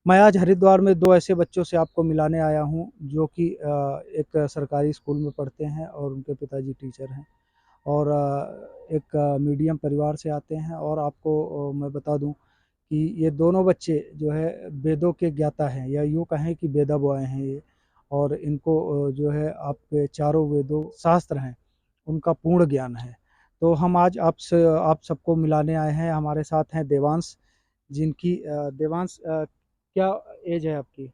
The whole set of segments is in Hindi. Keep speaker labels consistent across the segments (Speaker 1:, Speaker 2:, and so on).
Speaker 1: मैं आज हरिद्वार में 2 ऐसे बच्चों से आपको मिलाने आया हूँ जो कि एक सरकारी स्कूल में पढ़ते हैं और उनके पिताजी टीचर हैं और एक मीडियम परिवार से आते हैं और आपको मैं बता दूँ कि ये दोनों बच्चे जो है वेदों के ज्ञाता हैं या यूँ कहें कि वेदा बॉय हैं ये। और इनको जो है आपके चारों वेदों शास्त्र हैं, उनका पूर्ण ज्ञान है। तो हम आज आप सबको मिलाने आए हैं। हमारे साथ हैं देवांश, जिनकी देवांश क्या एज है आपकी?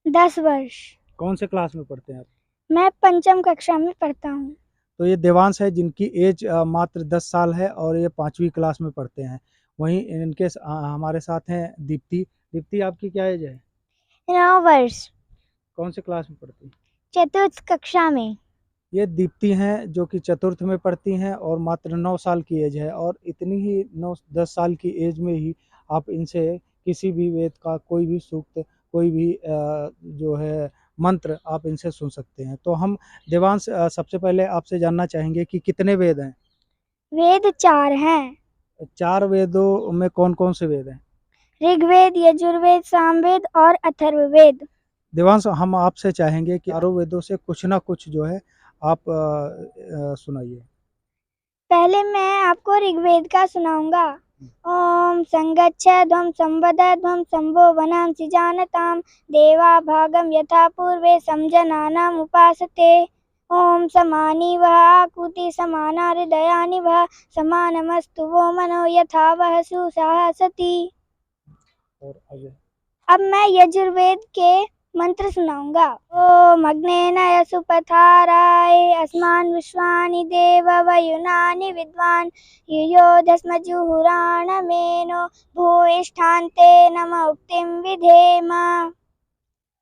Speaker 2: 10 वर्ष।
Speaker 1: कौन से क्लास में पढ़ते हैं आप?
Speaker 2: मैं पंचम कक्षा में पढ़ता हूँ।
Speaker 1: तो ये देवांश है जिनकी एज मात्र 10 साल है और ये 5वीं क्लास में पढ़ते हैं। वहीं हमारे साथ हैं दीप्ति। दीप्ति आपकी क्या एज है?
Speaker 2: 9 वर्ष।
Speaker 1: कौन से क्लास में पढ़ती हैं?
Speaker 2: चतुर्थ कक्षा में।
Speaker 1: ये दीप्ति हैं जो कि चतुर्थ में पढ़ती हैं और मात्र 9 साल की एज है और इतनी ही 9-10 साल की एज में ही आप इनसे किसी भी वेद का कोई भी सूक्त, कोई भी जो है मंत्र आप इनसे सुन सकते हैं। तो हम देवांश सबसे पहले आपसे जानना चाहेंगे कि कितने वेद हैं?
Speaker 2: वेद 4 हैं।
Speaker 1: 4 वेदों में कौन-कौन से वेद हैं?
Speaker 2: ऋग्वेद, यजुर्वेद, सामवेद और अथर्ववेद।
Speaker 1: देवांश हम आपसे चाहेंगे कि चारों वेदों से कुछ ना कुछ जो है आप सुनाइए।
Speaker 2: पहले मैं आपको ऋग्वेद का सुनाऊंगा। ओम संगच्छध्वं संवदध्वं संभो वनांसि जानतां देवा भागं यथा पूर्वे समजनानाम् उपासते। ओम समानी वह आकुति समाना हृदयानि वह समानमस्तु वो मनो यथा वह सुसहसति।
Speaker 1: और आगे।
Speaker 2: अब मैं यजुर्वेद के मंत्र सुनाऊंगा। ओम अग्नेन सुपथाराय अस्मान् विश्वानि देव वयुनानि विद्वान् युयोधस्मजुहुराणमेनो भूयिष्ठान्ते नम उक्तिं विधेम।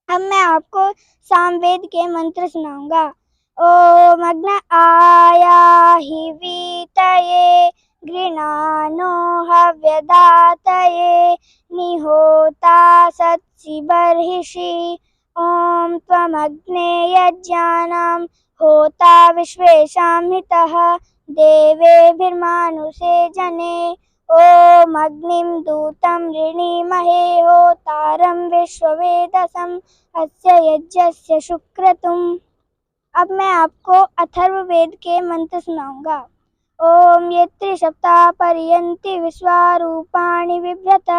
Speaker 2: अब मैं आपको सामवेद के मंत्र सुनाऊंगा। ओम अग्न आयाहि वीतये गृणानो हव्यदातये निहोता सत्सि बर्हिषि। ओम त्वमग्ने यज्ञानां होता विश्वेषां हितः देवेभिर्मानुषे जने। ओम अग्निं दूतं ऋणीमहे होतारं विश्ववेदसं अस्य यज्ञस्य शुक्रतुम्। अब मैं आपको अथर्ववेद के मंत्र सुनाऊंगा। ओम ये त्रिसप्ताह पर्यन्ति विश्वारूपाणि बिभ्रत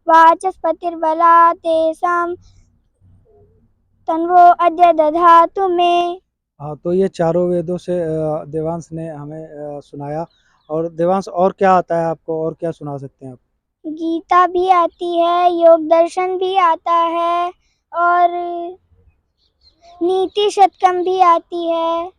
Speaker 2: वाचस्पतिर्बला तेषां तन्वो अद्य दधातु मे।
Speaker 1: हाँ, तो ये चारों वेदों से देवांश ने हमें सुनाया। और देवांश और क्या आता है आपको, और क्या सुना सकते हैं आप?
Speaker 2: गीता भी आती है, योग दर्शन भी आता है और नीति शतकम भी आती है।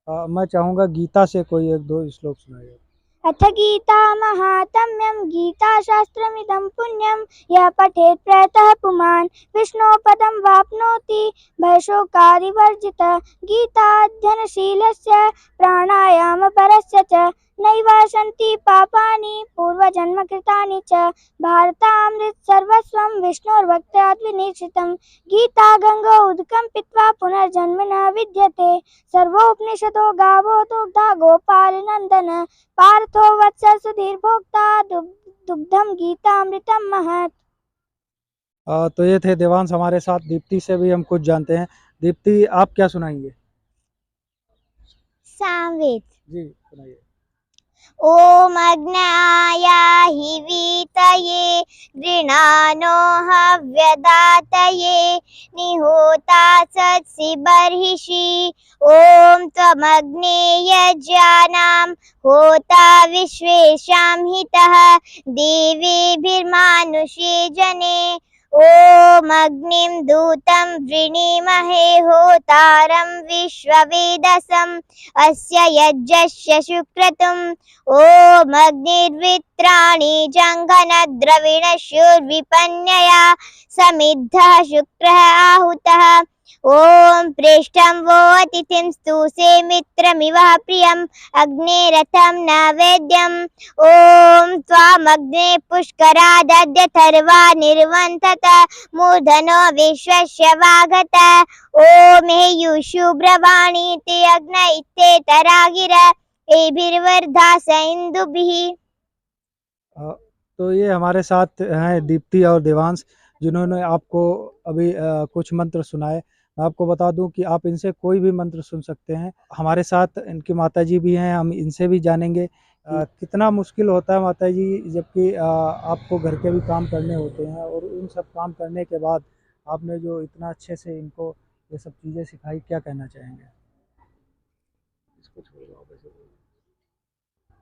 Speaker 1: मैं चाहूँगा गीता से कोई 1-2 श्लोक सुनाइए।
Speaker 2: अथ गीता महात्म्यं गीताशास्त्रमिदं पुण्यं यः पठेत् प्रयतः पुमान् विष्णोपदं वाप्नोति भयशोकादिवर्जितः। गीताध्ययनशीलस्य प्राणायामपरस्य च नैव सन्ति पापानि पूर्वजन्मकृतानि च। भारतामृत सर्वस्वं विष्णोर्भक्त्यात् विनिश्चितं। गीता गंगा उदकं पीत्वा पुनर्जन्म न विद्यते। सर्वोपनिषदो गावो दुग्धा गोपालनंदन पार्थो वत्स सुधीर भोक्ता दुग्धम गीतामृतम महत्।
Speaker 1: तो ये थे देवांश हमारे साथ। दीप्ति से भी हम कुछ जानते हैं। दीप्ति आप क्या सुनाएंगे?
Speaker 2: सामवेद।
Speaker 1: जी सुनाइए।
Speaker 2: ओम अग्नायाहि वीतये गृणानो हव्यदातये निहोता सत्सि बर्हिषि। ओम त्वमग्ने यज्ञानां होता विश्वेषां हितः देवेभिर्मानुषे जने। ओम अग्निं दूतं वृणीमहे होतारं विश्ववेदसं अस्य यज्ञस्य शुक्रतुम्। ओम अग्निर्वित्राणि जङ्घनद्रविणशूर्विपन्यया समिद्धः शुक्रः आहूतः। ओम पृष्ठं वो अतिथिं स्तुसे मित्रमिव प्रियम् अग्नेरथं नैवेद्यम्। ओम त्वामग्ने पुष्करादद्यथर्वा निर्वन्तत मूर्धनो विश्वस्य वागत। ओम हेयुषु ब्रवाणि ते अग्न इत्येतरा गिरा एभिर्वर्धा इंदुभिः।
Speaker 1: तो ये हमारे साथ हैं दीप्ति और देवांश जिन्होंने आपको अभी कुछ मंत्र सुनाए। मैं आपको बता दूं कि आप इनसे कोई भी मंत्र सुन सकते हैं। हमारे साथ इनकी माताजी भी हैं, हम इनसे भी जानेंगे कितना मुश्किल होता है माताजी, जबकि आपको घर के भी काम करने होते हैं और उन सब काम करने के बाद आपने जो इतना अच्छे से इनको ये सब चीज़ें सिखाई, क्या कहना चाहेंगे?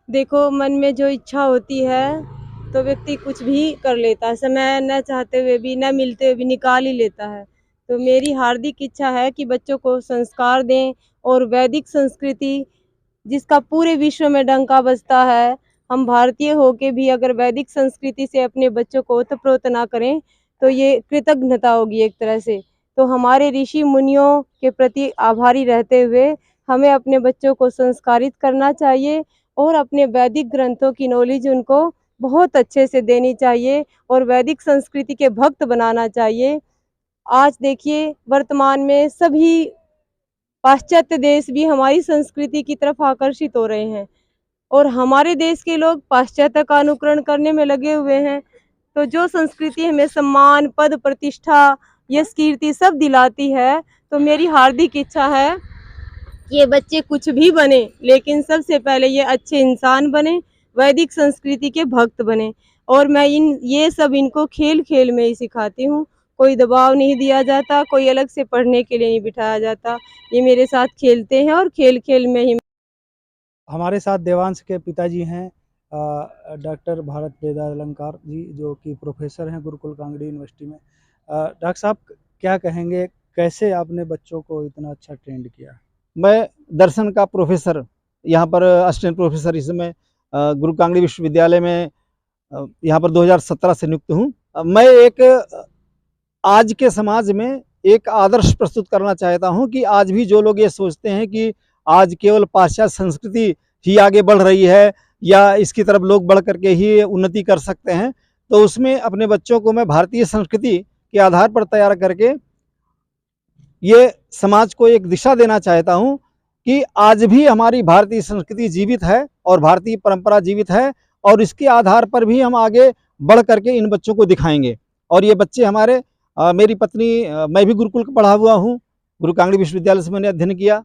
Speaker 3: देखो, मन में जो इच्छा होती है तो व्यक्ति कुछ भी कर लेता है, समय न चाहते हुए भी, न मिलते हुए भी निकाल ही लेता है। तो मेरी हार्दिक इच्छा है कि बच्चों को संस्कार दें और वैदिक संस्कृति जिसका पूरे विश्व में डंका बजता है, हम भारतीय होके भी अगर वैदिक संस्कृति से अपने बच्चों को ओतप्रोत ना करें तो ये कृतज्ञता होगी एक तरह से। तो हमारे ऋषि मुनियों के प्रति आभारी रहते हुए हमें अपने बच्चों को संस्कारित करना चाहिए और अपने वैदिक ग्रंथों की नॉलेज उनको बहुत अच्छे से देनी चाहिए और वैदिक संस्कृति के भक्त बनाना चाहिए। आज देखिए, वर्तमान में सभी पाश्चात्य देश भी हमारी संस्कृति की तरफ आकर्षित हो रहे हैं और हमारे देश के लोग पाश्चात्य का अनुकरण करने में लगे हुए हैं। तो जो संस्कृति हमें सम्मान, पद, प्रतिष्ठा, यश, कीर्ति सब दिलाती है, तो मेरी हार्दिक इच्छा है ये बच्चे कुछ भी बने, लेकिन सबसे पहले ये अच्छे इंसान बने, वैदिक संस्कृति के भक्त बने। और मैं ये सब इनको खेल खेल में ही सिखाती हूँ। कोई दबाव नहीं दिया जाता, कोई अलग से पढ़ने के लिए नहीं बिठाया जाता। ये मेरे साथ खेलते हैं और खेल खेल में ही।
Speaker 1: हमारे साथ देवांश के पिताजी हैं डॉक्टर भारत वेदालंकार जी, जो कि प्रोफेसर हैं गुरुकुल कांगड़ी यूनिवर्सिटी में। डॉक्टर साहब, क्या कहेंगे, कैसे आपने बच्चों को इतना अच्छा ट्रेंड किया?
Speaker 4: मैं दर्शन का प्रोफेसर, यहाँ पर असिस्टेंट प्रोफेसर इस समय गुरु कांगड़ी विश्वविद्यालय में यहाँ पर 2017 से नियुक्त हूँ। मैं एक आज के समाज में एक आदर्श प्रस्तुत करना चाहता हूँ कि आज भी जो लोग ये सोचते हैं कि आज केवल पाश्चात्य संस्कृति ही आगे बढ़ रही है या इसकी तरफ लोग बढ़ करके ही उन्नति कर सकते हैं, तो उसमें अपने बच्चों को मैं भारतीय संस्कृति के आधार पर तैयार करके ये समाज को एक दिशा देना चाहता हूँ कि आज भी हमारी भारतीय संस्कृति जीवित है और भारतीय परंपरा जीवित है और इसके आधार पर भी हम आगे बढ़ करके इन बच्चों को दिखाएंगे। और ये बच्चे हमारे मेरी पत्नी, मैं भी गुरुकुल का पढ़ा हुआ हूँ, गुरु कांगड़ी विश्वविद्यालय से मैंने अध्ययन किया,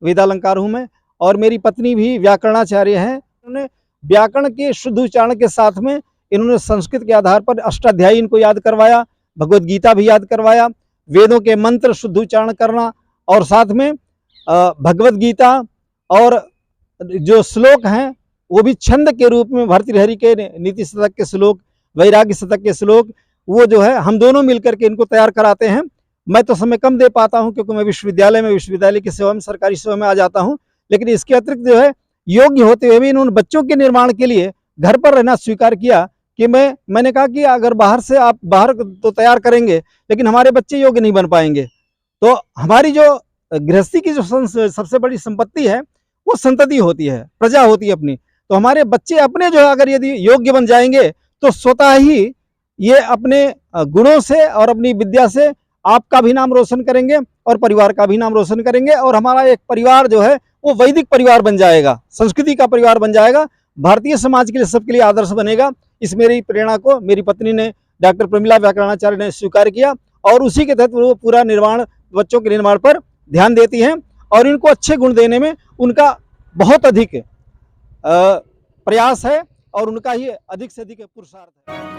Speaker 4: वेदालंकार हूँ मैं, और मेरी पत्नी भी व्याकरणाचार्य हैं। उन्होंने व्याकरण के शुद्ध उच्चारण के साथ में इन्होंने संस्कृत के आधार पर अष्टाध्यायी इनको याद करवाया, भगवद गीता भी याद करवाया, वेदों के मंत्र शुद्ध उच्चारण करना, और साथ में भगवद गीता और जो श्लोक हैं वो भी छंद के रूप में भर्तृहरि के नीति शतक के श्लोक, वैराग्य शतक के श्लोक, वो जो है हम दोनों मिलकर के इनको तैयार कराते हैं। मैं तो समय कम दे पाता हूं क्योंकि मैं विश्वविद्यालय की सेवा में, सरकारी सेवा में आ जाता हूं, लेकिन इसके अतिरिक्त जो है योग्य होते हुए भी इन्होंने बच्चों के निर्माण के लिए घर पर रहना स्वीकार किया कि मैंने कहा कि अगर बाहर से आप बाहर तो तैयार करेंगे लेकिन हमारे बच्चे योग्य नहीं बन पाएंगे, तो हमारी जो गृहस्थी की जो सबसे बड़ी संपत्ति है वो संतति होती है, प्रजा होती है अपनी। तो हमारे बच्चे अपने जो है अगर यदि योग्य बन जाएंगे तो स्वतः ही ये अपने गुणों से और अपनी विद्या से आपका भी नाम रोशन करेंगे और परिवार का भी नाम रोशन करेंगे, और हमारा एक परिवार जो है वो वैदिक परिवार बन जाएगा, संस्कृति का परिवार बन जाएगा, भारतीय समाज के लिए सबके लिए आदर्श बनेगा। इस मेरी प्रेरणा को मेरी पत्नी ने, डॉक्टर प्रमिला व्याकरणाचार्य ने स्वीकार किया और उसी के तहत वो पूरा निर्माण, बच्चों के निर्माण पर ध्यान देती हैं और इनको अच्छे गुण देने में उनका बहुत अधिक प्रयास है और उनका ही अधिक से अधिक पुरुषार्थ है।